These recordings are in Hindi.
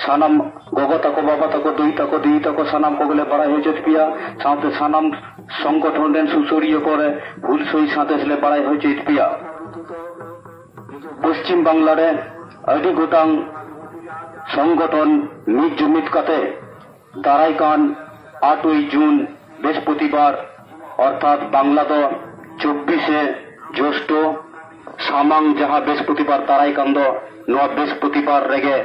सानाम गोगो तको बाबा तको दुई तको दी तको सानाम को गले बड़ा होचत पिया साथे सानाम संगठन रेन सुसुरियो करे भूल सही साथे ले बड़ा होचत पिया पश्चिम बांगला रे अडी गोटांग संगठन मिट जुमित कते दारायकान 8 जून बृहस्पतिवार अर्थात बांगला दो 24 ज्येष्ठ सामांग जहां बृहस्पतिवार दारायकान दो नवा बृहस्पतिवार रेगे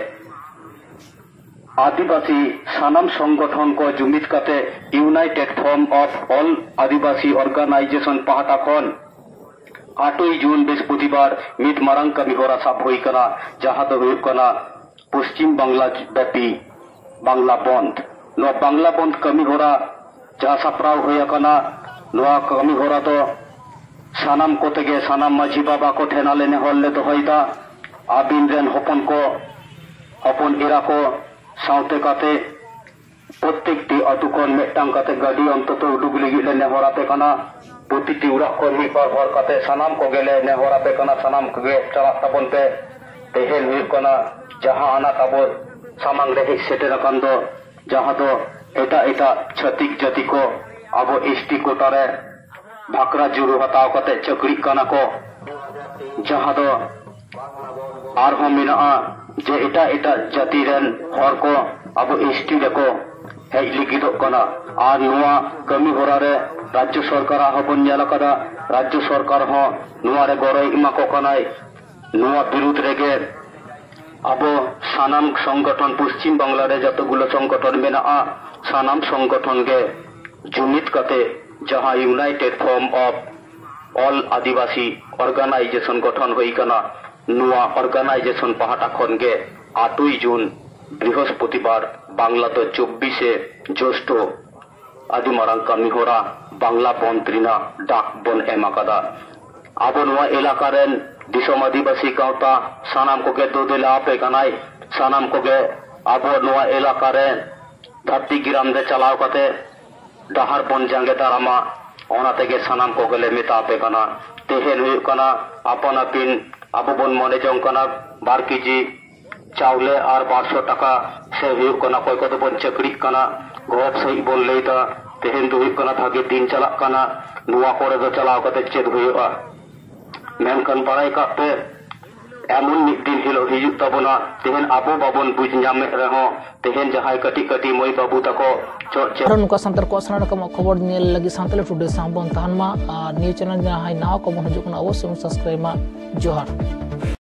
आदिवासी सानाम संगठन को जुमित कते united form of all Adivasi organisation पाहटा खन 8 जून बृहस्पतिवार मित मारंग कमी होरा साब हुई कना जहां दो हुई कना पश्चिम बांगला व्यापी बांगला बंद नो बांगला बंद कमी होरा जहां साप्राव हुई कना नो कमी होरा तो सानाम को तेगे सानाम माझी बाबा को ठेना लेने होले तो होइदा आबिन रेन हपन को हपन इरा को साउते काते प्रत्येकटी अतु खन मेटांग काते गाड़ी अंतत उडुग लगी लेने होराते कना प्रतिटी उड़ा को मिपार हर काते सानाम को गेले ने होराते कना सानाम को गे चला तपन पे तेहेल हुई कना जहां आना ताबो सामांग रे सेटेर कान दो जहां दो एटा एटा छतिक जाति को आबो एसटी कोटारे भाकरा जुरु हताव काते चकरी काना को जहां दो आर हो मिना जे एटा एटा जाति रेन हर को आबो एसटी लेको हेज लिगिदो कना आर नुआ कमी होरा रे राज्य सरकार हबन नेला कदा राज्य सरकार हो नुआ रे गरय इमा को कनाय नुआ विरुद्ध रेगे आबो सानाम संगठन पश्चिम बांगला रे जतगुलो संगठन मेना सानाम संगठन गे जुमित कते जहां united form of all Adivasi organisation गठन हुई कना नुआ ऑर्गेनाइजेशन पाहटा खन गे 8 जून बृहस्पतिवार बांगला तो 24 ज्येष्ठ आदि मारंग कमी होरा बांगला बंत्रिना डाक बन एम आकादा आबो नुआ इलाका रेन दिसम आदिवासी गावता सानाम को गे दो दिला आपे कनाय सानाम को गे आबो नुआ इलाका रे धरती गिराम दे चलाव कते डहार बन जांगे तारामा ओना तेगे सानाम को गले मेता आपे कना तेहेन हुई कना अपन अपिन आबो बन मने जंग कना 12 केजी चावले और 1200 टाका से हुई कना कोई को तो बन चकरी कना गोप सही बोल लेता तेहेन दो हुई कना भागे दिन चला कना नुआ कोरे दो चलाव कते चेद हुईआ मेनकन बड़ाई काते एमन मिद दिन हिलो हिजुग तबना तेहेन आबो बाबन बुझ नामे रहो तेहेन जहाय कटी कटी मई बाबू तको चोर नुका संतर को सना का खबर नेल लगी सांतले टुडे सांबन तहनमा न्यूज चैनल जहाय नाव को बन हजुक ना अवश्य सब्सक्राइब मा जोहार।